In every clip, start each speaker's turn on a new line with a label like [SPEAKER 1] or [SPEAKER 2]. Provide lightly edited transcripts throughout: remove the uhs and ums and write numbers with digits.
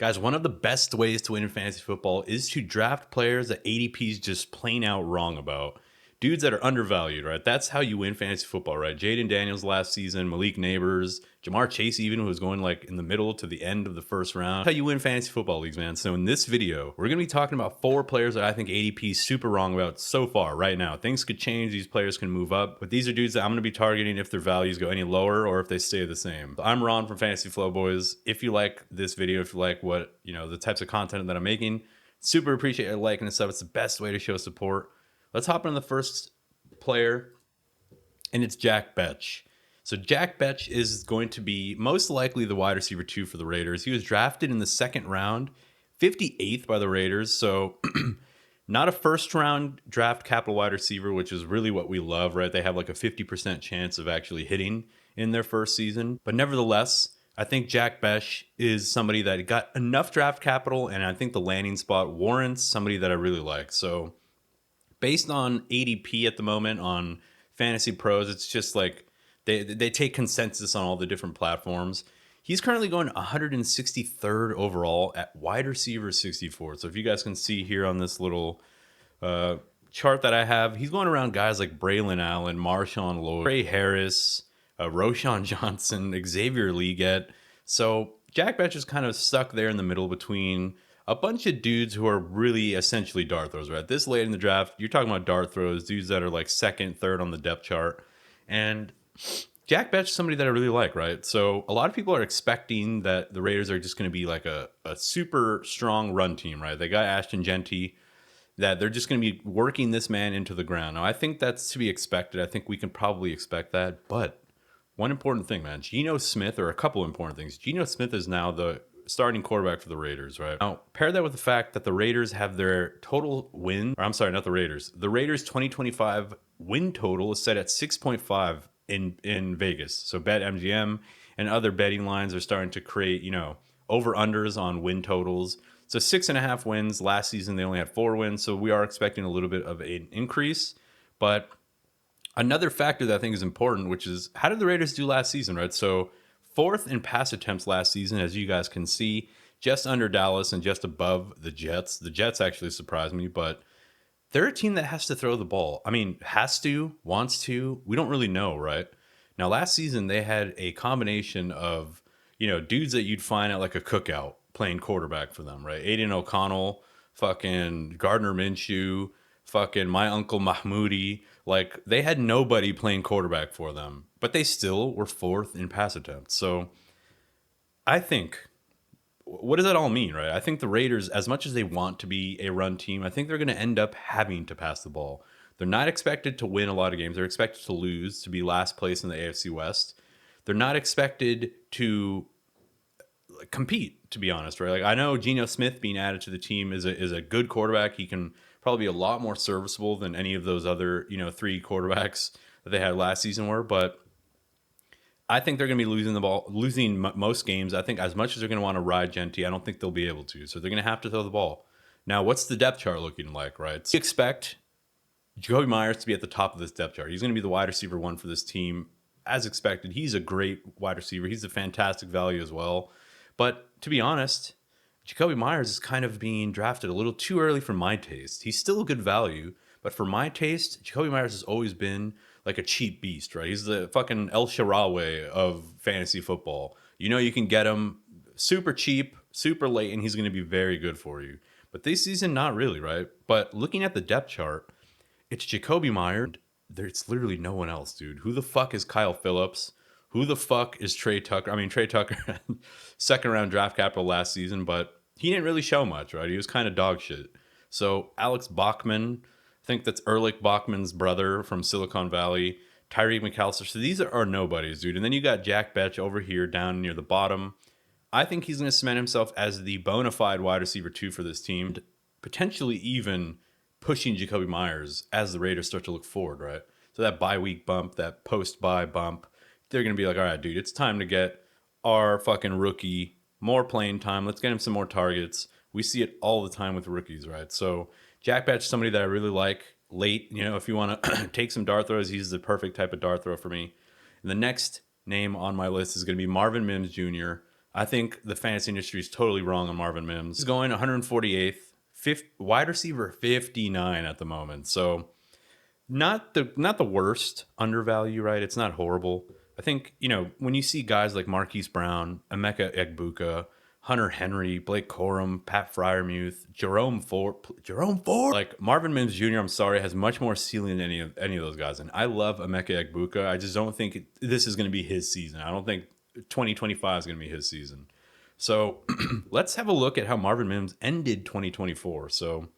[SPEAKER 1] Guys, one of the best ways to win in fantasy football is to draft players that ADP is just plain out wrong about. Dudes that are undervalued, right? That's how you win fantasy football, right? Jaden Daniels last season, Malik Neighbors, Jamar Chase even, who was going like in the middle to the end of the first round. That's how you win fantasy football leagues, man. So in this video, we're going to be talking about 4 players that I think ADP is super wrong about so far right now. Things could change. These players can move up. But these are dudes that I'm going to be targeting if their values go any lower or if they stay the same. I'm Ron from Fantasy Flow Boys. If you like this video, if you like what, the types of content that I'm making, super appreciate a like and stuff. It's the best way to show support. Let's hop into the first player, and it's Jack Bech. So Jack Bech is going to be most likely the wide receiver 2 for the Raiders. He was drafted in the second round, 58th by the Raiders. So not a first round draft capital wide receiver, which is really what we love, right? They have like a 50% chance of actually hitting in their first season. But nevertheless, I think Jack Bech is somebody that got enough draft capital, and I think the landing spot warrants somebody that I really like. So based on ADP at the moment on Fantasy Pros, it's just like they take consensus on all the different platforms. He's currently going 163rd overall at wide receiver 64. So if you guys can see here on this little chart that I have, he's going around guys like Braylon Allen, Marshawn Lloyd, Trey Harris, Roshan Johnson, Xavier Leggett. So Jack Bech is kind of stuck there in the middle between a bunch of dudes who are really essentially dart throws, right? This late in the draft, you're talking about dart throws, dudes that are like second, third on the depth chart. And Jack Bech is somebody that I really like, right? So a lot of people are expecting that the Raiders are just going to be like a super strong run team, right? They got Ashton Genty, that they're just going to be working this man into the ground. Now, I think that's to be expected. I think we can probably expect that. But one important thing, man, Geno Smith, or a couple important things. Geno Smith is now the starting quarterback for the Raiders, right? Now, pair that with the fact that the Raiders have their total win, or I'm sorry, not the Raiders. The Raiders 2025 win total is set at 6.5 in Vegas. So BetMGM and other betting lines are starting to create, over-unders on win totals. So 6.5 wins. Last season, they only had 4 wins. So we are expecting a little bit of an increase. But another factor that I think is important, which is how did the Raiders do last season, right? So 4th in pass attempts last season, as you guys can see, just under Dallas and just above the Jets. The Jets actually surprised me, but they're a team that has to throw the ball. I mean, has to, wants to. We don't really know, right? Now, last season, they had a combination of, dudes that you'd find at like a cookout playing quarterback for them, right? Aiden O'Connell, fucking Gardner Minshew, fucking my Uncle Mahmoudi. Like, they had nobody playing quarterback for them, but they still were 4th in pass attempts. So I think, what does that all mean, right? I think the Raiders, as much as they want to be a run team, I think they're going to end up having to pass the ball. They're not expected to win a lot of games. They're expected to lose, to be last place in the AFC West. They're not expected to compete, to be honest, right? Like, I know Geno Smith being added to the team is a good quarterback. He can probably be a lot more serviceable than any of those other, 3 quarterbacks that they had last season were. But I think they're going to be losing most games. I think as much as they're going to want to ride Genty, I don't think they'll be able to. So they're going to have to throw the ball. Now, what's the depth chart looking like, right? So you expect Jakobi Meyers to be at the top of this depth chart. He's going to be the wide receiver 1 for this team. As expected, he's a great wide receiver. He's a fantastic value as well. But to be honest, Jakobi Meyers is kind of being drafted a little too early for my taste. He's still a good value, but for my taste, Jakobi Meyers has always been like a cheap beast, right? He's the fucking El Shaarawy of fantasy football. You can get him super cheap, super late, and he's going to be very good for you. But this season, not really, right? But looking at the depth chart, it's Jakobi Meyers. There's literally no one else, dude. Who the fuck is Kyle Phillips? Who the fuck is Trey Tucker? I mean, Trey Tucker had 2nd round draft capital last season, but he didn't really show much, right? He was kind of dog shit. So Alex Bachman, I think that's Ehrlich Bachman's brother from Silicon Valley, Tyreek McAllister. So these are nobodies, dude. And then you got Jack Bech over here down near the bottom. I think he's going to cement himself as the bona fide wide receiver 2 for this team, potentially even pushing Jakobi Meyers as the Raiders start to look forward, right? So that bye week bump, that post-bye bump, they're going to be like, all right, dude, it's time to get our fucking rookie more playing time. Let's get him some more targets. We see it all the time with rookies, right? So Jack Bech, somebody that I really like late. If you want to take some dart throws, he's the perfect type of dart throw for me. And the next name on my list is going to be Marvin Mims Jr., I think the fantasy industry is totally wrong on Marvin Mims. He's going 148th, wide receiver 59 at the moment. So not the worst undervalue, right? It's not horrible. I think, when you see guys like Marquise Brown, Emeka Egbuka, Hunter Henry, Blake Corum, Pat Fryermuth, Jerome Ford, like Marvin Mims Jr., I'm sorry, has much more ceiling than any of those guys. And I love Emeka Egbuka. I just don't think this is going to be his season. I don't think 2025 is going to be his season. So let's have a look at how Marvin Mims ended 2024. So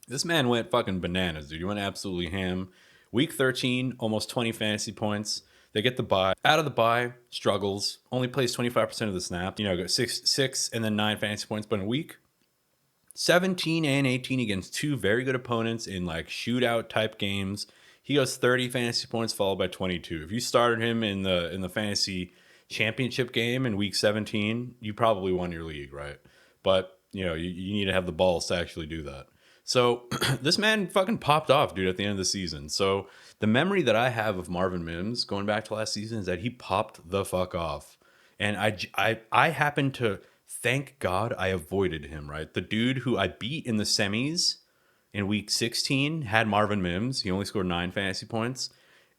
[SPEAKER 1] this man went fucking bananas, dude. He went absolutely ham. Week 13, almost 20 fantasy points. They get the bye. Out of the bye, struggles. Only plays 25% of the snap. Got six and then 9 fantasy points. But in a week, 17 and 18 against 2 very good opponents in like shootout type games. He goes 30 fantasy points followed by 22. If you started him in the fantasy championship game in week 17, you probably won your league, right? But you need to have the balls to actually do that. So this man fucking popped off, dude, at the end of the season. So the memory that I have of Marvin Mims going back to last season is that he popped the fuck off. And I happen to thank God I avoided him, right? The dude who I beat in the semis in week 16 had Marvin Mims. He only scored 9 fantasy points.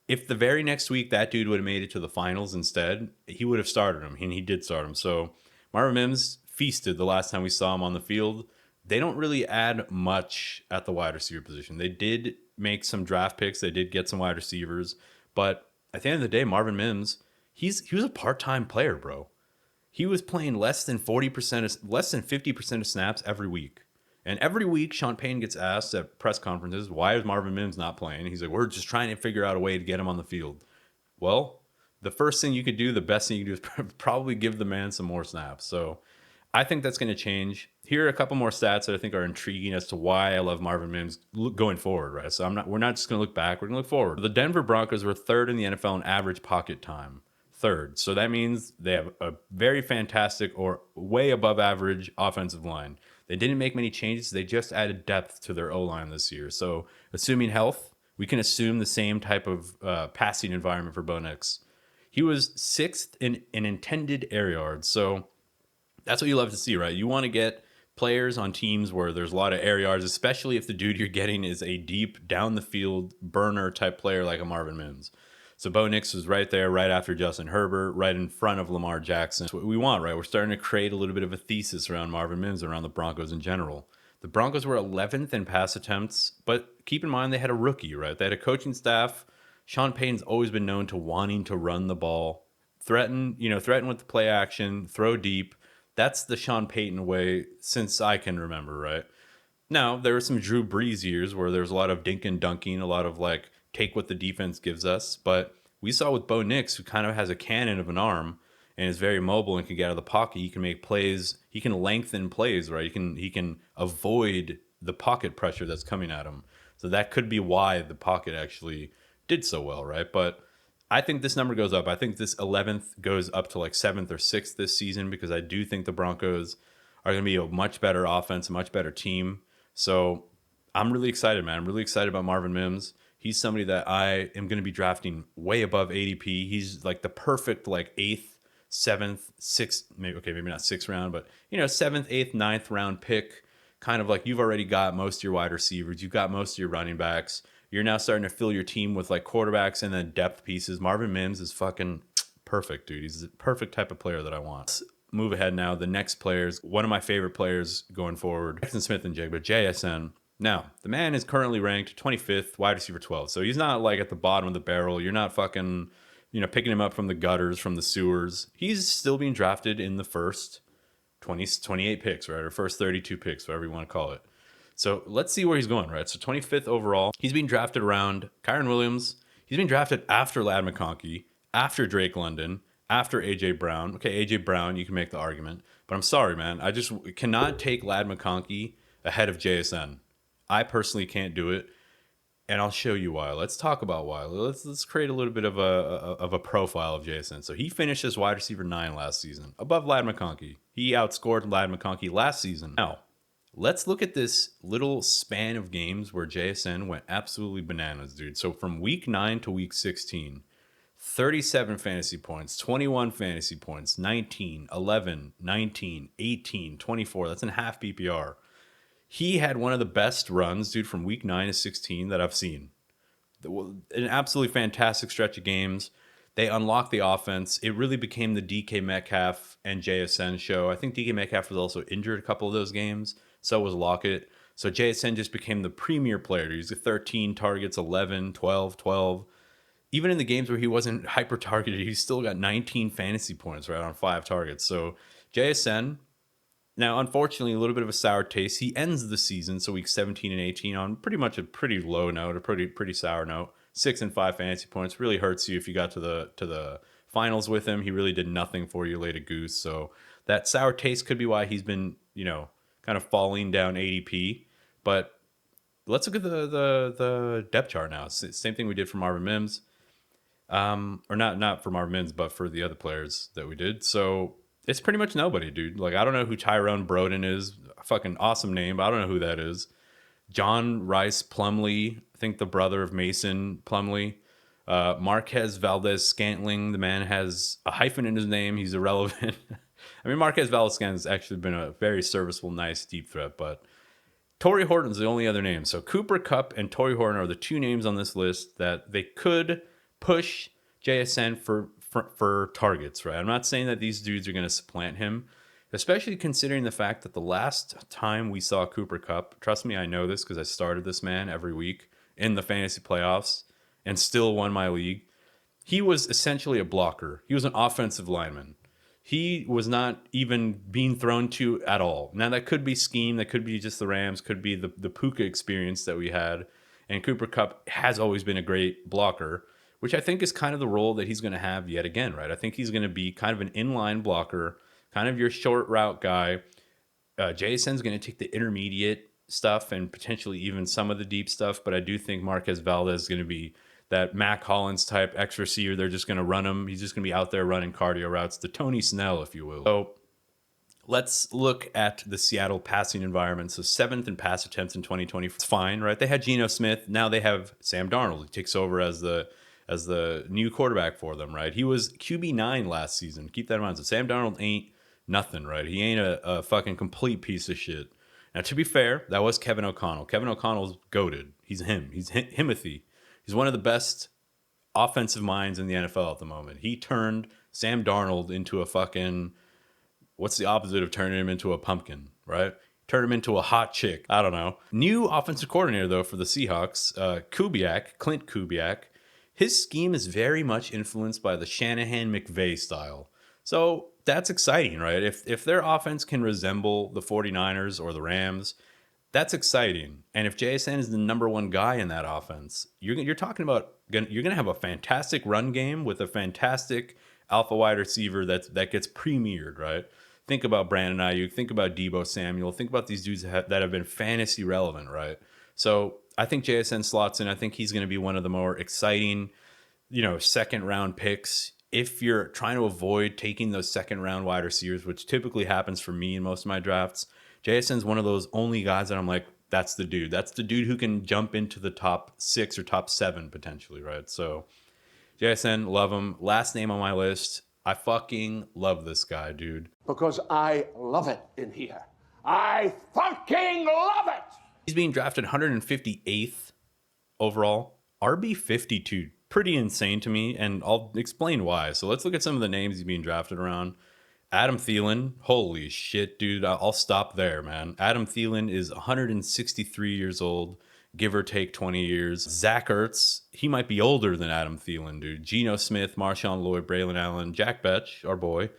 [SPEAKER 1] If the very next week that dude would have made it to the finals instead, he would have started him, and he did start him. So Marvin Mims feasted the last time we saw him on the field. They don't really add much at the wide receiver position. They did make some draft picks. They did get some wide receivers. But at the end of the day, Marvin Mims, he was a part-time player, bro. He was playing less than 50% of snaps every week. And every week, Sean Payton gets asked at press conferences, why is Marvin Mims not playing? He's like, we're just trying to figure out a way to get him on the field. Well, the first thing you could do, the best thing you could do is probably give the man some more snaps. So I think that's going to change. Here are a couple more stats that I think are intriguing as to why I love Marvin Mims going forward, right? So we're not just going to look back, we're going to look forward. The Denver Broncos were 3rd in the NFL in average pocket time. 3rd. So that means they have a very fantastic or way above average offensive line. They didn't make many changes. They just added depth to their O-line this year. So assuming health, we can assume the same type of passing environment for Bo Nix. He was 6th in intended air yards. So that's what you love to see, right? You want to get players on teams where there's a lot of air yards, especially if the dude you're getting is a deep, down the field burner type player like a Marvin Mims. So Bo Nix was right there, right after Justin Herbert, right in front of Lamar Jackson. That's what we want, right? We're starting to create a little bit of a thesis around Marvin Mims, around the Broncos in general. The Broncos were 11th in pass attempts, but keep in mind they had a rookie, right? They had a coaching staff. Sean Payton's always been known to wanting to run the ball, threaten with the play action, throw deep. That's the Sean Payton way since I can remember, right? Now, there were some Drew Brees years where there's a lot of dink and dunking, a lot of like take what the defense gives us. But we saw with Bo Nix, who kind of has a cannon of an arm and is very mobile and can get out of the pocket. He can make plays. He can lengthen plays, right? He can avoid the pocket pressure that's coming at him. So that could be why the pocket actually did so well, right? But I think this number goes up. I think this 11th goes up to like 7th or 6th this season because I do think the Broncos are going to be a much better offense, a much better team. So I'm really excited, man. I'm really excited about Marvin Mims. He's somebody that I am going to be drafting way above ADP. He's like the perfect like 8th, 7th, 6th, maybe not 6th round, but 7th, 8th, 9th round pick. Kind of like you've already got most of your wide receivers. You've got most of your running backs. You're now starting to fill your team with like quarterbacks and then depth pieces. Marvin Mims is fucking perfect, dude. He's the perfect type of player that I want. Let's move ahead now. The next players, one of my favorite players going forward, Jaxon Smith-Njigba, JSN. Now, the man is currently ranked 25th, wide receiver 12. So he's not like at the bottom of the barrel. You're not fucking, picking him up from the gutters, from the sewers. He's still being drafted in the first 28 picks, right? Or first 32 picks, whatever you want to call it. So let's see where he's going, right? So 25th overall. He's being drafted around Kyren Williams. He's being drafted after Ladd McConkey, after Drake London, after A.J. Brown. Okay, A.J. Brown, you can make the argument. But I'm sorry, man. I just cannot take Ladd McConkey ahead of JSN. I personally can't do it, and I'll show you why. Let's talk about why. Let's create a little bit of a profile of JSN. So he finished as wide receiver 9 last season, above Ladd McConkey. He outscored Ladd McConkey last season. Now, let's look at this little span of games where JSN went absolutely bananas, dude. So from week 9 to week 16, 37 fantasy points, 21 fantasy points, 19, 11, 19, 18, 24. That's in half PPR. He had one of the best runs, dude, from week 9 to 16 that I've seen. An absolutely fantastic stretch of games. They unlocked the offense. It really became the DK Metcalf and JSN show. I think DK Metcalf was also injured a couple of those games. So was Lockett. So JSN just became the premier player. He's got 13 targets, 11, 12, 12. Even in the games where he wasn't hyper targeted, he still got 19 fantasy points, right, on 5 targets. So JSN, now unfortunately a little bit of a sour taste. He ends the season, so week 17 and 18, on pretty much a pretty low note, a pretty sour note. 6 and 5 fantasy points really hurts you if you got to the finals with him. He really did nothing for you late a goose. So that sour taste could be why he's been, kind of falling down ADP. But let's look at the depth chart now. It's the same thing we did for Marvin Mims. Or not for Marvin Mims, but for the other players that we did. So it's pretty much nobody, dude. Like, I don't know who Tyrone Broden is. A fucking awesome name, but I don't know who that is. John Rice Plumlee, I think the brother of Mason Plumlee. Marquez Valdez Scantling, the man has a hyphen in his name. He's irrelevant. I mean, Marquez Valdez Scantling has actually been a very serviceable, nice deep threat, but Torrey Horton's the only other name. So Cooper Kupp and Torrey Horton are the two names on this list that they could push JSN for targets, right? I'm not saying that these dudes are going to supplant him, especially considering the fact that the last time we saw Cooper Kupp, trust me, I know this because I started this man every week in the fantasy playoffs and still won my league. He was essentially a blocker. He was an offensive lineman. He was not even being thrown to at all. Now, that could be scheme. That could be just the Rams. Could be the Puka experience that we had. And Cooper Kupp has always been a great blocker, which I think is kind of the role that he's going to have yet again, right? I think he's going to be kind of an inline blocker, kind of your short route guy. JSN's going to take the intermediate stuff and potentially even some of the deep stuff, but I do think Marquez Valdez is going to be that Mac Hollins type X receiver. They're just going to run him. He's just going to be out there running cardio routes, the Tony Snell, if you will. So let's look at the Seattle passing environment. So 7th in pass attempts in 2020. It's fine, right? They had Geno Smith. Now they have Sam Darnold. He takes over as the new quarterback for them, right? He was QB9 last season. Keep that in mind. So Sam Darnold ain't nothing, right? He ain't a fucking complete piece of shit. Now, to be fair, that was Kevin O'Connell. Kevin O'Connell's goated. He's him. He's Himothy. He's one of the best offensive minds in the NFL at the moment. He turned Sam Darnold into a fucking, what's the opposite of turning him into a pumpkin, right? Turn him into a hot chick. I don't know. New offensive coordinator, though, for the Seahawks, Clint Kubiak. His scheme is very much influenced by the Shanahan-McVay style. So that's exciting, right? If their offense can resemble the 49ers or the Rams, that's exciting. And if JSN is the number one guy in that offense, you're talking about you're going to have a fantastic run game with a fantastic alpha wide receiver that gets premiered, right? Think about Brandon Ayuk. Think about Deebo Samuel. Think about these dudes that have been fantasy relevant, right? So I think JSN slots in. I think he's going to be one of the more exciting, second round picks. If you're trying to avoid taking those second round wide receivers, which typically happens for me in most of my drafts, JSN's one of those only guys that I'm like, that's the dude. That's the dude who can jump into the top 6 or top 7 potentially, right? So JSN, love him. Last name on my list. I fucking love this guy, dude.
[SPEAKER 2] Because I love it in here. I fucking love it!
[SPEAKER 1] He's being drafted 158th overall. RB 52. Pretty insane to me, and I'll explain why. So let's look at some of the names he's being drafted around. Adam Thielen. Holy shit, dude. I'll stop there, man. Adam Thielen is 163 years old, give or take 20 years. Zach Ertz, he might be older than Adam Thielen, dude. Geno Smith, Marshawn Lloyd, Braylon Allen, Jack Bech, our boy.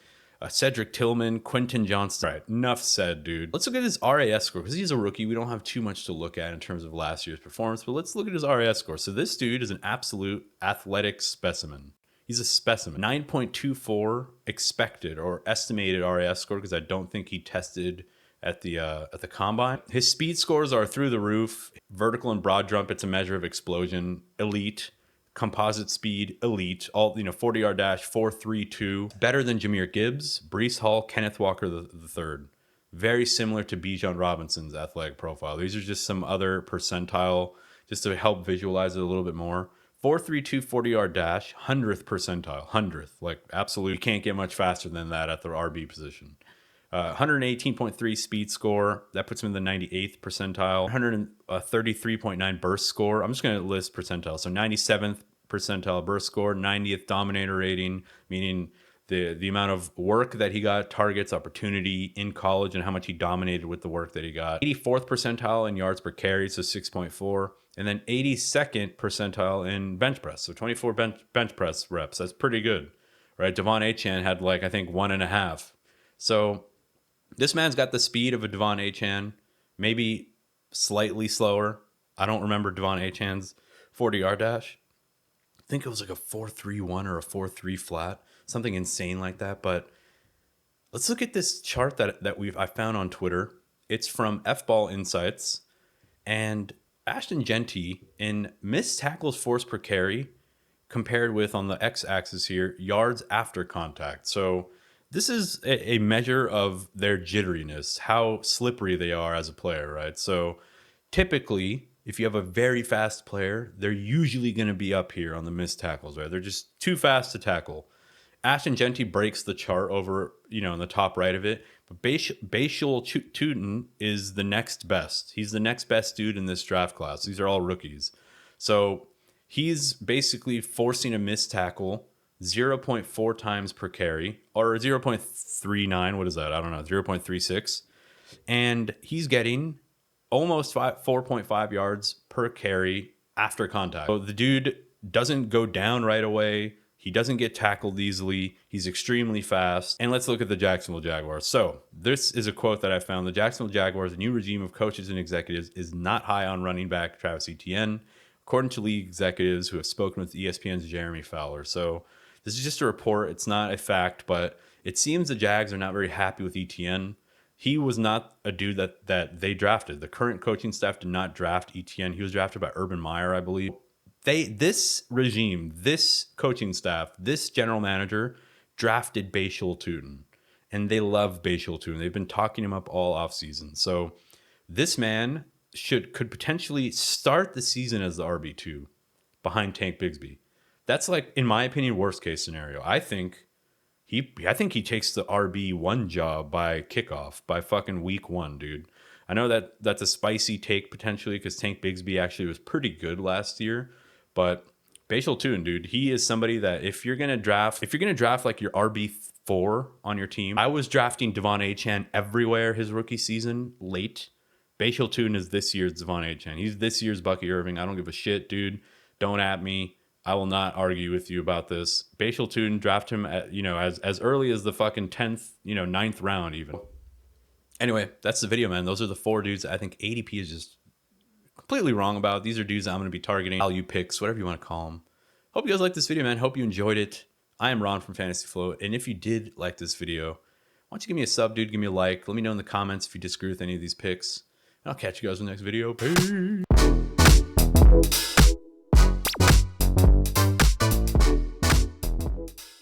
[SPEAKER 1] Cedric Tillman, Quentin Johnston. All right, enough said, dude. Let's look at his RAS score, because he's a rookie. We don't have too much to look at in terms of last year's performance, but let's look at his RAS score. So this dude is an absolute athletic specimen. He's a specimen. 9.24 expected or estimated RAS score, because I don't think he tested at the combine. His speed scores are through the roof. Vertical and broad jump, it's a measure of explosion. Elite. Composite speed, elite. All 40-yard dash, 4.32. Better than Jahmyr Gibbs, Breece Hall, Kenneth Walker the third. Very similar to Bijan Robinson's athletic profile. These are just some other percentile, just to help visualize it a little bit more. 4.32 40-yard dash, 100th percentile, 100th. Like, absolutely, you can't get much faster than that at the RB position. 118.3 speed score. That puts him in the 98th percentile. 133.9 burst score. I'm just going to list percentile. So 97th percentile burst score, 90th dominator rating, meaning the amount of work that he got, targets, opportunity in college, and how much he dominated with the work that he got. 84th percentile in yards per carry, so 6.4. And then 82nd percentile in bench press, so 24 bench press reps. That's pretty good, right? Devon Achane had like, I think, 1.5. So this man's got the speed of a Devon Achane, maybe slightly slower. I don't remember Devon Achane's 40-yard dash. I think it was like a 4.31 or a 4.3 flat, something insane like that. But let's look at this chart that I found on Twitter. It's from F-Ball Insights, and Ashton Jeanty in missed tackles forced per carry compared with, on the x-axis here, yards after contact. So this is a measure of their jitteriness, how slippery they are as a player, right? So typically, if you have a very fast player, they're usually going to be up here on the missed tackles, right? They're just too fast to tackle. Ashton Jeanty breaks the chart over, in the top right of it. But Bhayshul Tuten is the next best. He's the next best dude in this draft class. These are all rookies. So he's basically forcing a missed tackle 0.4 times per carry, or 0.39. What is that? I don't know. 0.36. And he's getting almost 4.5 yards per carry after contact. So the dude doesn't go down right away. He doesn't get tackled easily. He's extremely fast. And let's look at the Jacksonville Jaguars. So this is a quote that I found. The Jacksonville Jaguars' new regime of coaches and executives is not high on running back Travis Etienne, according to league executives who have spoken with ESPN's Jeremy Fowler. So this is just a report. It's not a fact, but it seems the Jags are not very happy with Etienne. He was not a dude that they drafted. The current coaching staff did not draft Etienne. He was drafted by Urban Meyer, I believe. This regime, this coaching staff, this general manager drafted Bhayshul Tuten, and they love Bhayshul Tuten. They've been talking him up all offseason. So this man could potentially start the season as the RB2 behind Tank Bigsby. That's, like, in my opinion, worst case scenario. I think he takes the RB1 job by kickoff, by fucking week 1, dude. I know that's a spicy take potentially, because Tank Bigsby actually was pretty good last year. But Bhayshul Tuten, dude, he is somebody that if you're gonna draft like your RB4 on your team, I was drafting Devon Achane everywhere his rookie season late. Bhayshul Tuten is this year's Devon Achane. He's this year's Bucky Irving. I don't give a shit, dude. Don't at me. I will not argue with you about this. Bhayshul Tuten, draft him at, as early as the fucking 10th, 9th round even. Anyway, that's the video, man. Those are the 4 dudes I think ADP is just completely wrong about. These are dudes I'm going to be targeting, value picks, whatever you want to call them. Hope you guys liked this video, man. Hope you enjoyed it. I am Ron from Fantasy Float, and if you did like this video, why don't you give me a sub, dude? Give me a like. Let me know in the comments if you disagree with any of these picks. And I'll catch you guys in the next video. Peace.